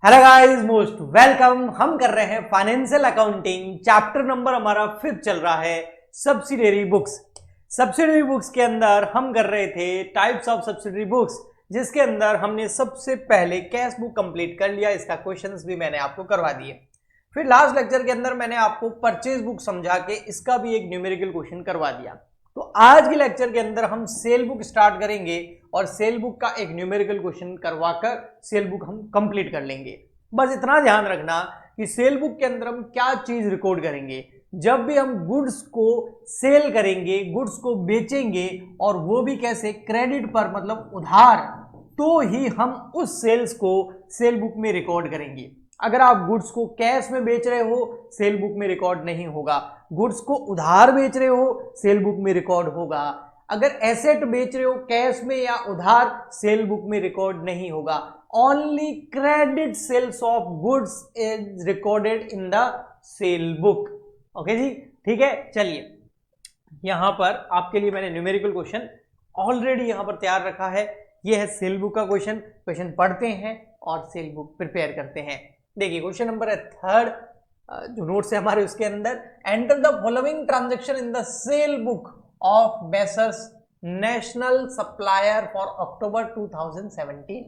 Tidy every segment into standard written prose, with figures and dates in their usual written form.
Hello guys, most welcome. हम कर रहे हैं फाइनेंशियल अकाउंटिंग चैप्टर नंबर हमारा 5 चल रहा है सब्सिडियरी बुक्स। सब्सिडियरी बुक्स के अंदर हम कर रहे थे टाइप्स ऑफ सब्सिडियरी बुक्स, जिसके अंदर हमने सबसे पहले कैश बुक कंप्लीट कर लिया। इसका क्वेश्चंस भी मैंने आपको करवा दिए। फिर लास्ट लेक्चर के अंदर मैंने आपको परचेज बुक समझा के इसका भी एक न्यूमेरिकल क्वेश्चन करवा दिया। तो आज के लेक्चर के अंदर हम सेल बुक स्टार्ट करेंगे और सेल बुक का एक न्यूमेरिकल क्वेश्चन करवाकर सेल बुक हम कंप्लीट कर लेंगे। बस इतना ध्यान रखना कि सेल बुक के अंदर हम क्या चीज रिकॉर्ड करेंगे। जब भी हम गुड्स को सेल करेंगे, गुड्स को बेचेंगे, और वो भी कैसे, क्रेडिट पर, मतलब उधार, तो ही हम उस सेल्स को सेल बुक में रिकॉर्ड करेंगे। अगर आप गुड्स को कैश में बेच रहे हो, सेल बुक में रिकॉर्ड नहीं होगा। गुड्स को उधार बेच रहे हो, सेल बुक में रिकॉर्ड होगा। अगर एसेट बेच रहे हो कैश में या उधार, सेल बुक में रिकॉर्ड नहीं होगा। Only credit sales of goods is recorded in the sale book. Okay जी, ठीक है। चलिए, यहां पर आपके लिए मैंने न्यूमेरिकल क्वेश्चन ऑलरेडी यहां पर तैयार रखा है। यह है सेल बुक का क्वेश्चन पढ़ते हैं और सेल बुक प्रिपेयर करते हैं। देखिए, क्वेश्चन नंबर है 3 जो नोट्स है हमारे उसके अंदर, enter the following transaction in the sale book of Messrs national supplier for October 2017।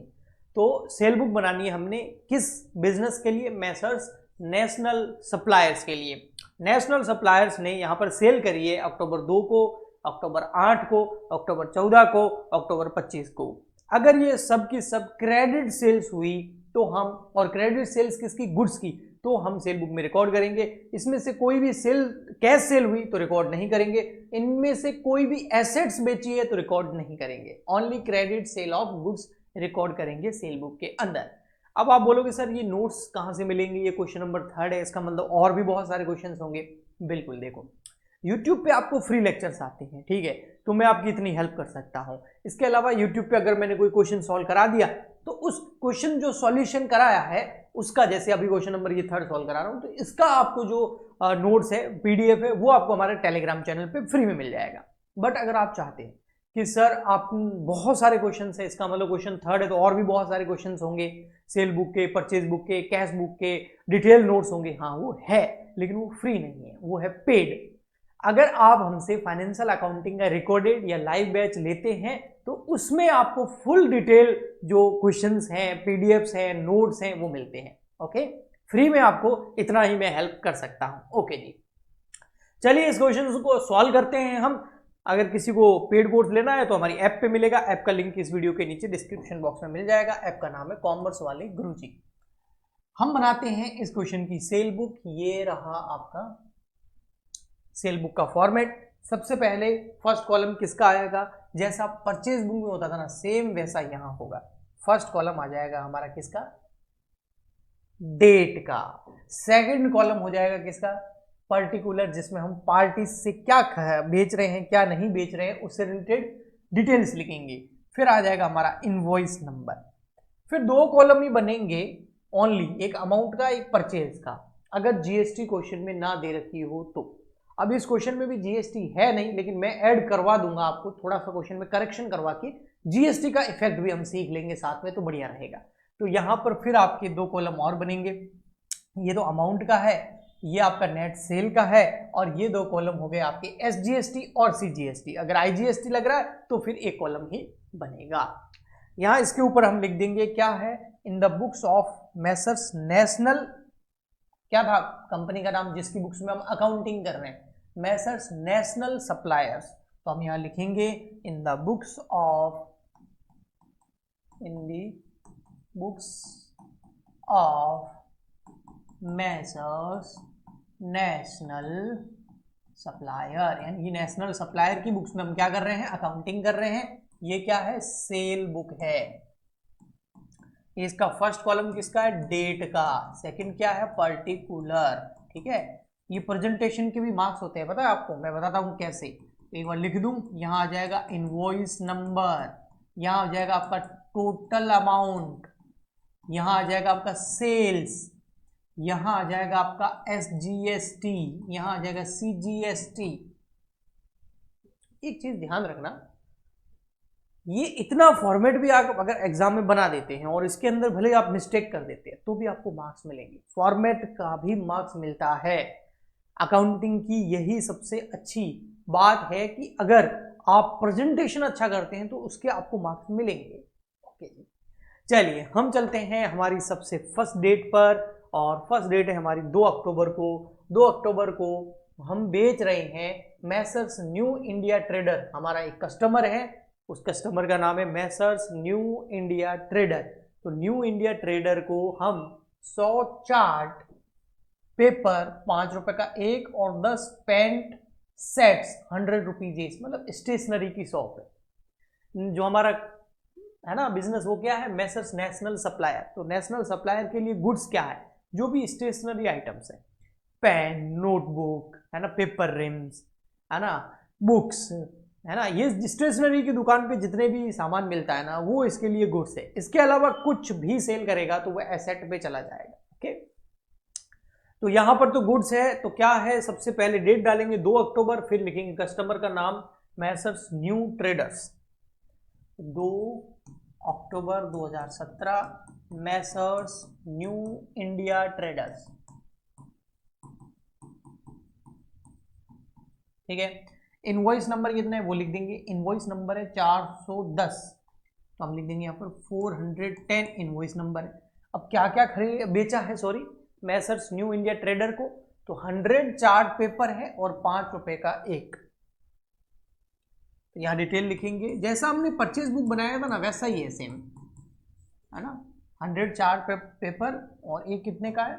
तो सेल बुक बनानी है हमने किस बिजनेस के लिए? मैसर्स नेशनल सप्लायर्स के लिए। नेशनल सप्लायर्स ने यहाँ पर सेल करी है अक्टूबर 2 को, अक्टूबर 8 को, अक्टूबर 14 को, अक्टूबर 25 को। अगर ये सब की सब क्रेडिट सेल्स हुई तो हम, और क्रेडिट सेल्स किसकी? गुड्स की, तो हम सेल बुक में रिकॉर्ड करेंगे। इसमें से कोई भी सेल कैश सेल हुई तो रिकॉर्ड नहीं करेंगे। इनमें से कोई भी एसेट्स बेची है तो रिकॉर्ड नहीं करेंगे। Only credit sale of goods record करेंगे सेल बुक के अंदर। अब आप बोलोगे सर ये नोट्स कहां से मिलेंगे? ये क्वेश्चन नंबर 3 है, इसका मतलब और भी बहुत सारे क्वेश्चन होंगे। बिल्कुल, देखो YouTube पे आपको फ्री लेक्चर्स आते हैं, ठीक है, तो मैं आपकी इतनी हेल्प कर सकता हूं। इसके अलावा YouTube पे अगर मैंने कोई क्वेश्चन सॉल्व करा दिया तो उस क्वेश्चन जो सॉल्यूशन कराया है उसका, जैसे अभी क्वेश्चन नंबर ये 3 सॉल्व करा रहा हूं, तो इसका आपको जो नोट्स है, PDF है, वो आपको हमारे टेलीग्राम चैनल पे फ्री में मिल जाएगा। बट अगर आप चाहते हैं कि सर आप बहुत सारे क्वेश्चन है, इसका मतलब क्वेश्चन 3 है तो और भी बहुत सारे क्वेश्चन होंगे, सेल बुक के, परचेज बुक के, कैश बुक के डिटेल नोट्स होंगे, हाँ वो है, लेकिन वो फ्री नहीं है, वो है पेड। अगर आप हमसे फाइनेंशियल अकाउंटिंग का रिकॉर्डेड या लाइव बैच लेते हैं तो उसमें आपको फुल डिटेल जो क्वेश्चंस हैं, पीडीएफ्स हैं, नोट्स हैं, वो मिलते हैं। ओके, फ्री में आपको इतना ही मैं हेल्प कर सकता हूं। ओके जी, चलिए इस क्वेश्चन को सॉल्व करते हैं हम। अगर किसी को पेड कोर्स लेना है तो हमारी ऐप पे मिलेगा। ऐप का लिंक इस वीडियो के नीचे डिस्क्रिप्शन बॉक्स में मिल जाएगा। ऐप का नाम है कॉमर्स वाले गुरुजी। हम बनाते हैं इस क्वेश्चन की सेल बुक। ये रहा आपका सेल बुक का फॉर्मेट। सबसे पहले फर्स्ट कॉलम किसका आएगा? जैसा परचेज बुक में होता था ना, सेम वैसा यहां होगा। फर्स्ट कॉलम आ जाएगा हमारा किसका? डेट का। सेकंड कॉलम हो जाएगा किसका? पर्टिकुलर, जिसमें हम पार्टी से क्या बेच रहे हैं, क्या नहीं बेच रहे हैं, उससे रिलेटेड डिटेल्स लिखेंगे। फिर आ जाएगा हमारा इनवॉइस नंबर। फिर 2 कॉलम ही बनेंगे ओनली, एक अमाउंट का, एक परचेज का, अगर जीएसटी क्वेश्चन में ना दे रखी हो तो। अब इस क्वेश्चन में भी जीएसटी है नहीं, लेकिन मैं ऐड करवा दूंगा आपको, थोड़ा सा क्वेश्चन में करेक्शन करवा के जीएसटी का इफेक्ट भी हम सीख लेंगे साथ में, तो बढ़िया रहेगा। तो यहां पर फिर आपके 2 कॉलम और बनेंगे। ये तो अमाउंट का है, ये आपका नेट सेल का है, और ये 2 कॉलम हो गए आपके एसजीएसटी और सीजीएसटी। अगर आईजीएसटी लग रहा है तो फिर एक कॉलम ही बनेगा। यहां इसके ऊपर हम लिख देंगे क्या है? In the books of Messrs national, क्या था कंपनी का नाम जिसकी बुक्स में हम अकाउंटिंग कर रहे हैं? Messrs national suppliers. तो हम यहां लिखेंगे in the books of, in the books of Messrs national supplier, यानी नेशनल सप्लायर की बुक्स में हम क्या कर रहे हैं? अकाउंटिंग कर रहे हैं। ये क्या है? सेल बुक है। इसका फर्स्ट कॉलम किसका है? डेट का। सेकंड क्या है? पर्टिकुलर। ठीक है, ये प्रेजेंटेशन के भी मार्क्स होते हैं, पता है आपको, मैं बताता हूँ कैसे। एक बार लिख दूं, यहाँ आ जाएगा इनवॉइस नंबर, यहाँ आ जाएगा आपका टोटल अमाउंट, यहाँ आ जाएगा आपका सेल्स, यहाँ आ जाएगा आपका एसजीएसटी, यहाँ आ जाएगा सीजीएसटी। एक चीज ध्यान रखना, ये इतना फॉर्मेट भी आप अगर एग्जाम में बना देते हैं और इसके अंदर भले आप मिस्टेक कर देते हैं तो भी आपको मार्क्स मिलेंगे। फॉर्मेट का भी मार्क्स मिलता है। अकाउंटिंग की यही सबसे अच्छी बात है कि अगर आप प्रेजेंटेशन अच्छा करते हैं तो उसके आपको मार्क्स मिलेंगे। ओके जी, चलिए हम चलते हैं हमारी सबसे फर्स्ट डेट पर, और फर्स्ट डेट है हमारी 2 अक्टूबर को। 2 अक्टूबर को हम बेच रहे हैं मैसर्स न्यू इंडिया ट्रेडर। हमारा एक कस्टमर है, उस कस्टमर का नाम है मैसर्स न्यू इंडिया ट्रेडर। तो न्यू इंडिया ट्रेडर को हम 100 चार्ट पेपर 5 रुपए का एक और 10 पेंट सेट्स 100 रुपीज, मतलब स्टेशनरी की शॉप है। जो हमारा है ना बिजनेस, वो क्या है, मैसर्स नेशनल सप्लायर। तो नेशनल सप्लायर के लिए गुड्स क्या है, जो भी स्टेशनरी आइटम्स है, पेन, नोटबुक है ना, पेपर रिम्स है ना, बुक्स है ना, ये स्टेशनरी की दुकान पे जितने भी सामान मिलता है ना वो इसके लिए गुड्स है। इसके अलावा कुछ भी सेल करेगा तो वो एसेट पे चला जाएगा। ओके, तो यहां पर तो गुड्स है, तो क्या है, सबसे पहले डेट डालेंगे 2 अक्टूबर, फिर लिखेंगे कस्टमर का नाम मैसर्स न्यू ट्रेडर्स। 2 अक्टूबर 2017 मैसर्स न्यू इंडिया ट्रेडर्स। ठीक है, इनवॉइस नंबर कितना है वो लिख देंगे। इनवॉइस नंबर है 410, तो हम लिख देंगे यहाँ पर 410 इनवॉइस नंबर है। अब क्या क्या खरीद बेचा है, sorry, Messrs new India trader को, तो 100 चार्ट पेपर है और 5 रुपए का एक। तो यहाँ डिटेल लिखेंगे, जैसा हमने परचेज बुक बनाया था ना वैसा ही है, सेम है ना। 100 चार्ट पेपर और एक कितने का है,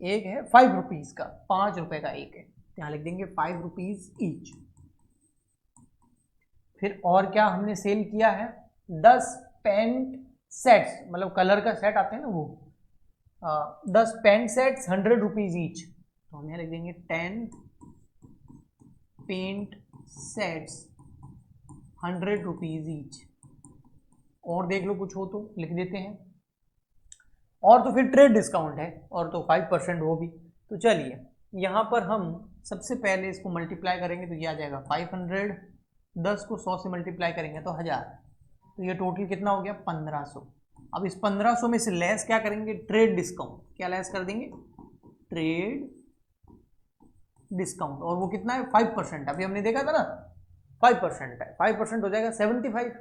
एक है 5 रुपीज का, 5 रुपए का एक है। यहाँ लिख देंगे 5 रुपीज ईच। फिर और क्या हमने सेल किया है, 10 पेंट सेट्स, मतलब कलर का सेट आते हैं ना वो, 10 पेंट सेट्स 100 रुपीज ईच। तो हम यहाँ लिख देंगे 10 पेंट सेट्स 100 रुपीज ईच। और देख लो कुछ हो तो लिख देते हैं, और तो फिर ट्रेड डिस्काउंट है, और तो 5% वो भी। तो चलिए यहाँ पर हम सबसे पहले इसको मल्टीप्लाई करेंगे तो ये आ जाएगा 500, 10 को 100 से मल्टीप्लाई करेंगे तो 1000, तो ये टोटल कितना हो गया 1500। अब इस 1500 में से लेस क्या करेंगे, ट्रेड डिस्काउंट। क्या लेस कर देंगे, ट्रेड डिस्काउंट, और वो कितना है 5%। अभी हमने देखा था ना 5% है, 5% हो जाएगा 75।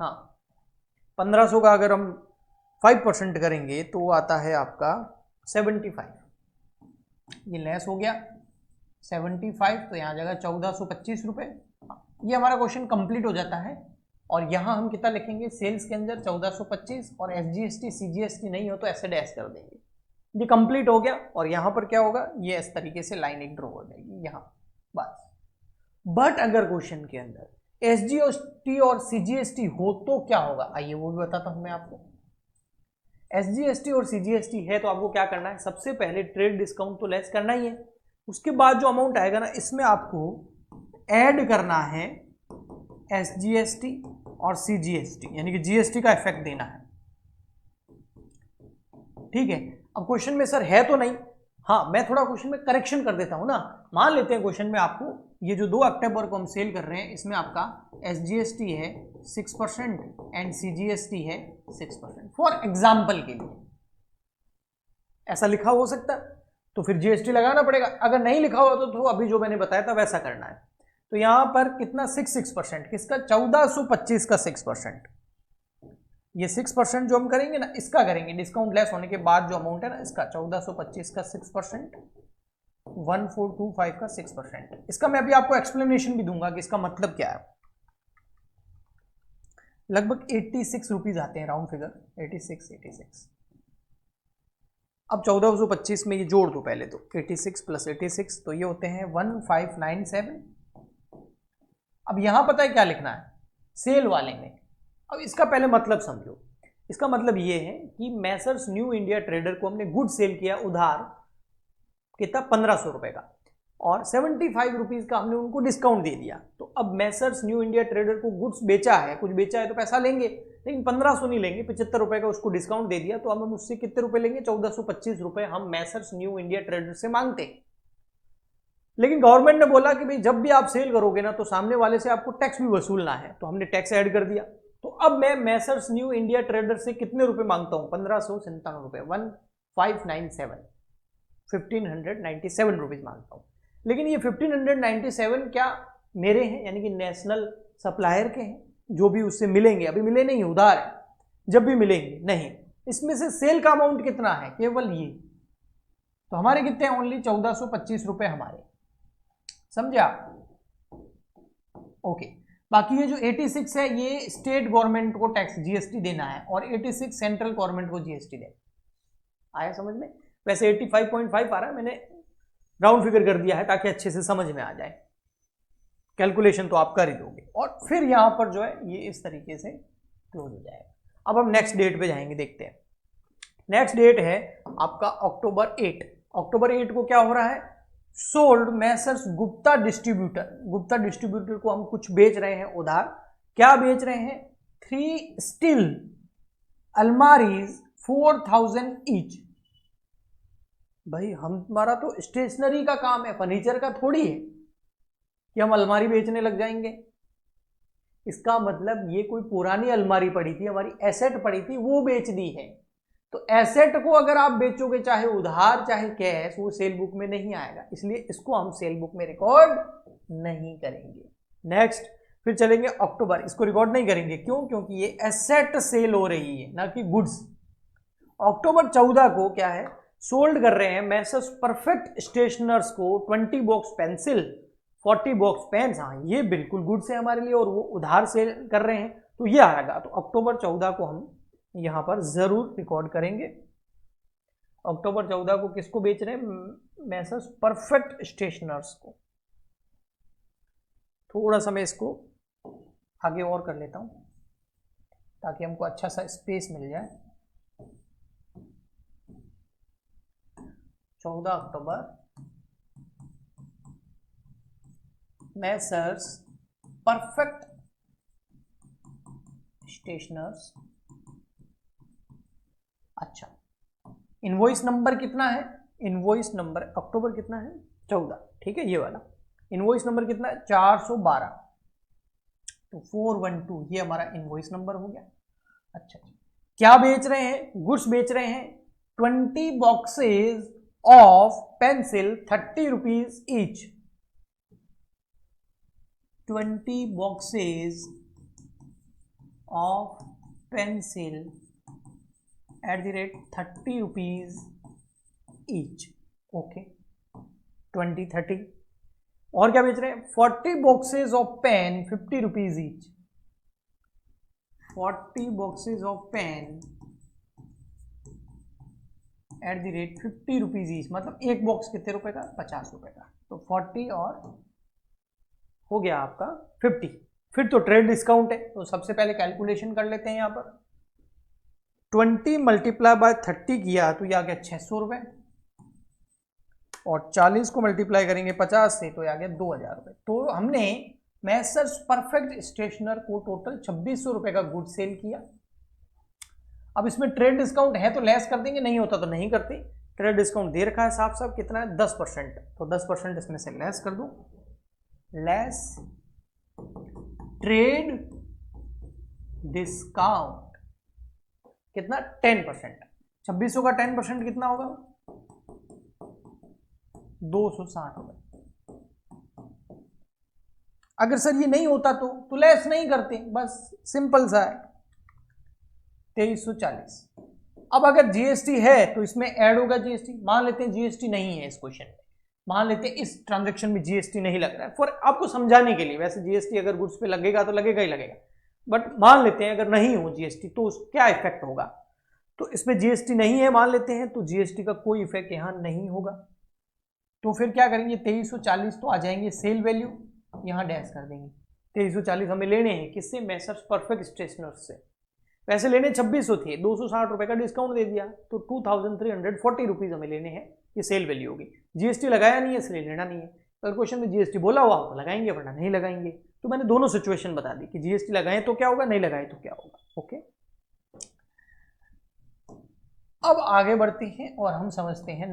हाँ, 1500 का अगर हम 5% करेंगे तो वो आता है आपका 75। ये लेस हो गया 75, तो यहाँ जाएगा 1425 रुपये। ये हमारा क्वेश्चन कंप्लीट हो जाता है। और यहाँ हम कितना लिखेंगे, सेल्स के अंदर 1425, और SGST CGST नहीं हो तो ऐसे डैश कर देंगे। ये कंप्लीट हो गया, और यहाँ पर क्या होगा, ये इस तरीके से लाइन एक ड्रॉ हो जाएगी यहाँ, बस। बट अगर क्वेश्चन के अंदर SGST और CGST हो तो क्या होगा, आइए वो भी बताता हूँ मैं आपको। SGST और CGST है तो आपको क्या करना है, सबसे पहले ट्रेड डिस्काउंट तो लेस करना ही है, उसके बाद जो अमाउंट आएगा ना इसमें आपको ऐड करना है SGST और CGST, यानी कि GST का इफेक्ट देना है। ठीक है, अब क्वेश्चन में सर है तो नहीं, हाँ मैं थोड़ा क्वेश्चन में करेक्शन कर देता हूं ना। मान लेते हैं क्वेश्चन में आपको ये जो 2 अक्टूबर को हम सेल कर रहे हैं इसमें आपका SGST है 6% एंड CGST है 6%, फॉर एग्जाम्पल के लिए ऐसा लिखा हो सकता है, तो फिर GST लगाना पड़ेगा। अगर नहीं लिखा हुआ तो अभी जो मैंने बताया था वैसा करना है। तो यहां पर कितना 6% किसका, 1425 का 6%। ये 6% जो हम करेंगे ना इसका करेंगे, डिस्काउंट लेस होने के बाद जो अमाउंट है ना इसका 1425 का 6%, 1425 का 6%। इसका मैं अभी आपको एक्सप्लेनेशन भी दूंगा कि इसका मतलब क्या है। लगभग 86 रुपीज आते हैं, राउंड फिगर 86। अब 1425 में ये जोड़ दो पहले, तो 86 प्लस 86 तो ये होते हैं 1597। अब यहां पता है क्या लिखना है, सेल वाले में। अब इसका पहले मतलब समझो, इसका मतलब ये है कि मैसर्स न्यू इंडिया ट्रेडर को हमने गुड सेल किया उधार, कितना 1500 रुपए का, और 75 रुपीज का हमने उनको डिस्काउंट दे दिया। तो अब मैसर्स न्यू इंडिया ट्रेडर को गुड्स बेचा है, कुछ बेचा है तो पैसा लेंगे, लेकिन 1500 नहीं लेंगे, 75 रुपए का उसको डिस्काउंट दे दिया, तो अब हम उससे कितने रुपए लेंगे, 1425 रुपए हम मैसर्स न्यू इंडिया ट्रेडर से मांगते हैं। लेकिन गवर्नमेंट ने बोला कि भाई जब भी आप सेल करोगे ना तो सामने वाले से आपको टैक्स भी वसूलना है, तो हमने टैक्स ऐड कर दिया। तो अब मैं मैसर्स न्यू इंडिया ट्रेडर से कितने रुपए मांगता हूं? 1597 रुपए, 1597 1597 रुपीज मांगता हूं। लेकिन ये 1597 क्या मेरे हैं, यानी कि नेशनल सप्लायर के हैं, जो भी उससे मिलेंगे, अभी मिले नहीं, उधार है, जब भी मिलेंगे नहीं। इसमें से सेल का अमाउंट कितना है? केवल ये। तो हमारे कितने हैं? ओनली 1425 रुपए हमारे, समझे आप? ओके। बाकी ये जो 86 है ये स्टेट गवर्नमेंट को टैक्स जीएसटी देना है और 86 सेंट्रल गवर्नमेंट को जीएसटी देना। आया समझ में? वैसे 85.5 आ रहा है, मैंने राउंड फिगर कर दिया है ताकि अच्छे से समझ में आ जाए। कैलकुलेशन तो आप कर ही दोगे और फिर यहां पर जो है ये इस तरीके से क्लोज हो जाएगा। अब हम नेक्स्ट डेट पे जाएंगे, देखते हैं। नेक्स्ट डेट है आपका अक्टूबर 8। अक्टूबर 8 को क्या हो रहा है? Sold Messrs Gupta distributor. Gupta distributor को हम कुछ बेच रहे हैं उधार। क्या बेच रहे हैं? 3 स्टील अलमारीज 4000 ईच। भाई हमारा तो स्टेशनरी का काम है, फर्नीचर का थोड़ी है कि हम अलमारी बेचने लग जाएंगे। इसका मतलब ये कोई पुरानी अलमारी पड़ी थी, हमारी एसेट पड़ी थी, वो बेच दी है। तो एसेट को अगर आप बेचोगे चाहे उधार चाहे कैश, वो सेल बुक में नहीं आएगा, इसलिए इसको हम सेल बुक में रिकॉर्ड नहीं करेंगे। नेक्स्ट फिर चलेंगे अक्टूबर, इसको रिकॉर्ड नहीं करेंगे। क्यों? क्योंकि ये एसेट सेल हो रही है ना कि गुड्स। अक्टूबर 14 को क्या है? सोल्ड कर रहे हैं मैसर्स परफेक्ट स्टेशनर्स को 20 बॉक्स पेंसिल, 40 बॉक्स पेन्स। हाँ ये बिल्कुल गुड्स है हमारे लिए और वो उधार सेल कर रहे हैं, तो ये आएगा। तो अक्टूबर 14 को हम यहां पर जरूर रिकॉर्ड करेंगे। अक्टूबर 14 को किसको बेच रहे हैं? मैसर्स परफेक्ट स्टेशनर्स को। थोड़ा सा मैं इसको आगे और कर लेता हूं ताकि हमको अच्छा सा स्पेस मिल जाए। 14 अक्टूबर मैसर्स परफेक्ट स्टेशनर्स। अच्छा, इनवॉइस नंबर कितना है? इनवॉइस नंबर अक्टूबर कितना है? 14, ठीक है, ये वाला। इनवॉइस नंबर कितना है? 412। तो 412 ये हमारा इनवॉइस नंबर हो गया। अच्छा, क्या बेच रहे हैं? गुड्स बेच रहे हैं। 20 boxes of pencil 30 rupees each. 20 boxes of pencil @30 rupees each. Okay, 20 30। और क्या बेच रहे हैं? 40 boxes of pen 50 rupees each. 40 boxes of pen @50 rupees each, मतलब एक बॉक्स कितने रुपए का? 50 रुपए का। तो 40 और हो गया आपका 50। फिर तो ट्रेड डिस्काउंट है, तो सबसे पहले कैलकुलेशन कर लेते हैं। यहां पर 20 मल्टीप्लाई बाय 30 किया तो ये आ गया 600 रुपए, और 40 को मल्टीप्लाई करेंगे 50 से तो ये आ गया 2000 रुपए। तो हमने मैसर्स परफेक्ट स्टेशनर को टोटल 2600 रुपए का गुड सेल किया। अब इसमें ट्रेड डिस्काउंट है तो लेस कर देंगे, नहीं होता तो नहीं करते। ट्रेड डिस्काउंट दे रखा है साफ साफ, कितना है? 10%। तो 10% इसमें से लेस कर दूं। लेस ट्रेड डिस्काउंट कितना? 10%। 2600 का 10% कितना होगा? 260 रुपए। अगर सर ये नहीं होता तो लेस नहीं करते, बस सिंपल सा है। 2340। अब अगर जीएसटी है तो इसमें ऐड होगा जीएसटी। मान लेते हैं जीएसटी नहीं है इस क्वेश्चन में, मान लेते हैं इस ट्रांजैक्शन में जीएसटी नहीं लग रहा है, फॉर आपको समझाने के लिए। वैसे जीएसटी अगर गुड्स पे लगेगा तो लगेगा ही लगेगा, बट मान लेते हैं अगर नहीं हो जीएसटी तो क्या इफेक्ट होगा। तो इसमें जीएसटी नहीं है मान लेते हैं, तो जीएसटी का कोई इफेक्ट यहां नहीं होगा। तो फिर क्या करेंगे? 2340 तो आ जाएंगे सेल वैल्यू, यहां डैश कर देंगे। 2340 हमें लेने हैं किससे? मैसर्स परफेक्ट स्टेशनर्स से। वैसे लेने 2600 थे, 260 रुपए का डिस्काउंट दे दिया तो 2340 रुपीज हमें लेने हैं, ये सेल वैल्यू होगी। जीएसटी लगाया नहीं है इसलिए लेना नहीं है। अगर क्वेश्चन में जीएसटी बोला हुआ तो लगाएंगे, वरना नहीं लगाएंगे। तो मैंने दोनों सिचुएशन बता दी कि जीएसटी लगाएं तो क्या होगा, नहीं लगाए तो क्या होगा। ओके, अब आगे बढ़ते हैं और हम समझते हैं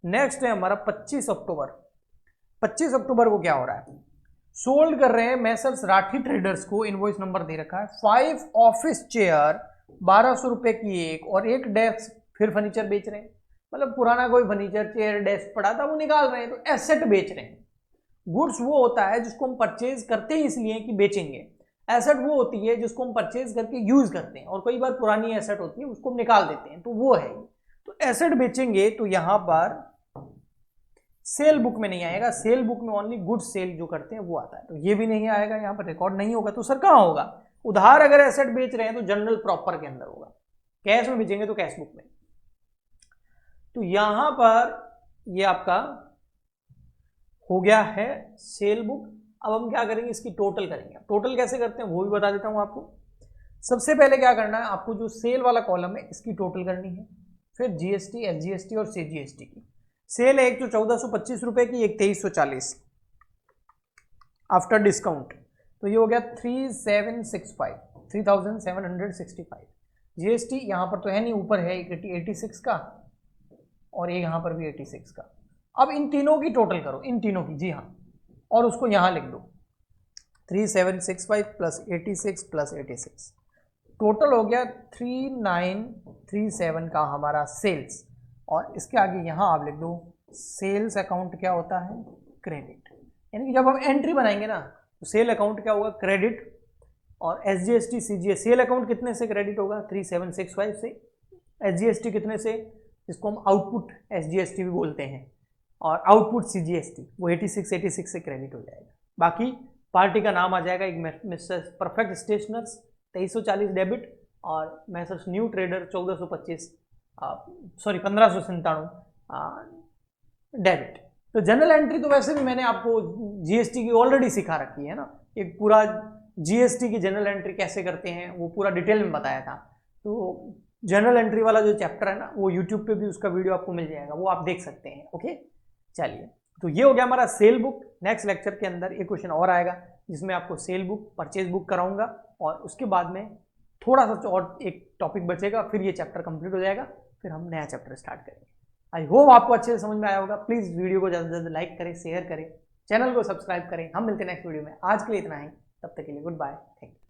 नेक्स्ट है हमारा 25 अक्टूबर। 25 अक्टूबर को क्या हो रहा है, सोल्ड कर रहे हैं मैसर्स राठी ट्रेडर्स को, इनवॉइस नंबर दे रखा है, 5 ऑफिस चेयर 1200 रुपए की एक, और एक डेस्क, फिर फर्नीचर बेच रहे हैं, मतलब पुराना कोई फर्नीचर चेयर डेस्क पड़ा था वो निकाल रहे हैं, तो एसेट बेच रहे हैं। गुड्स वो होता है जिसको हम परचेज करते हैं इसलिए कि बेचेंगे, एसेट वो होती है जिसको हम परचेज करके यूज करते हैं, और कई बार पुरानी एसेट होती है उसको हम निकाल देते हैं, तो वो है। तो एसेट बेचेंगे तो यहां पर सेल बुक में नहीं आएगा, सेल बुक में ओनली गुड्स सेल जो करते हैं वो आता है, तो ये भी नहीं आएगा, यहां पर रिकॉर्ड नहीं होगा। तो सर कहां होगा, उधार अगर एसेट बेच रहे हैं तो जनरल प्रॉपर के अंदर होगा, कैश में बेचेंगे तो कैश बुक में। तो यहां पर ये आपका हो गया है सेल बुक। अब हम क्या करेंगे, इसकी टोटल करेंगे। टोटल कैसे करते हैं वो भी बता देता हूं आपको। सबसे पहले क्या करना है आपको, जो सेल वाला कॉलम है इसकी टोटल करनी है, फिर जीएसटी, एसजीएसटी और सीजीएसटी की। सेल है एक तो 1425 रुपए की, एक 2340 आफ्टर डिस्काउंट, तो ये हो गया 3765, 3765। जीएसटी यहां पर तो है नहीं, ऊपर है 86 का, और ये यहां पर भी 86 का। अब इन तीनों की टोटल करो, इन तीनों की, जी हाँ, और उसको यहां लिख दो 3765 प्लस 86 प्लस 86, टोटल हो गया 3937 का हमारा सेल्स। और इसके आगे यहां आप लिख दो सेल्स अकाउंट क्या होता है, क्रेडिट। यानी कि जब हम एंट्री बनाएंगे ना तो सेल अकाउंट क्या होगा, क्रेडिट। और एसजीएसटी सीजीएस, सेल अकाउंट कितने से क्रेडिट होगा, 3765 से। एसजीएसटी कितने से, जिसको हम आउटपुट एसजीएसटी भी बोलते हैं, और आउटपुट सीजीएसटी वो 86 से क्रेडिट हो जाएगा। बाकी पार्टी का नाम आ जाएगा, एक मिस्टर परफेक्ट स्टेशनर्स 2340 डेबिट, और Messrs new trader 1425 sorry 1597 debit. तो जनरल एंट्री तो वैसे भी मैंने आपको जीएसटी की ऑलरेडी सिखा रखी है ना, एक पूरा जीएसटी की जनरल एंट्री कैसे करते हैं वो पूरा डिटेल में बताया था। तो जनरल एंट्री वाला जो चैप्टर है ना वो यूट्यूब पे भी उसका वीडियो आपको मिल जाएगा, वो आप देख सकते हैं। ओके, चलिए, तो ये हो गया हमारा सेल बुक। नेक्स्ट लेक्चर के अंदर एक क्वेश्चन और आएगा जिसमें आपको सेल बुक, परचेज बुक कराऊंगा, और उसके बाद में थोड़ा सा और एक टॉपिक बचेगा, फिर ये चैप्टर कंप्लीट हो जाएगा, फिर हम नया चैप्टर स्टार्ट करेंगे। आई होप आपको अच्छे से समझ में आया होगा। प्लीज वीडियो को ज़्यादा से ज़्यादा लाइक करें, शेयर करें, चैनल को सब्सक्राइब करें। हम मिलते हैं नेक्स्ट वीडियो में, आज के लिए इतना ही, तब तक के लिए गुड बाय, थैंक यू।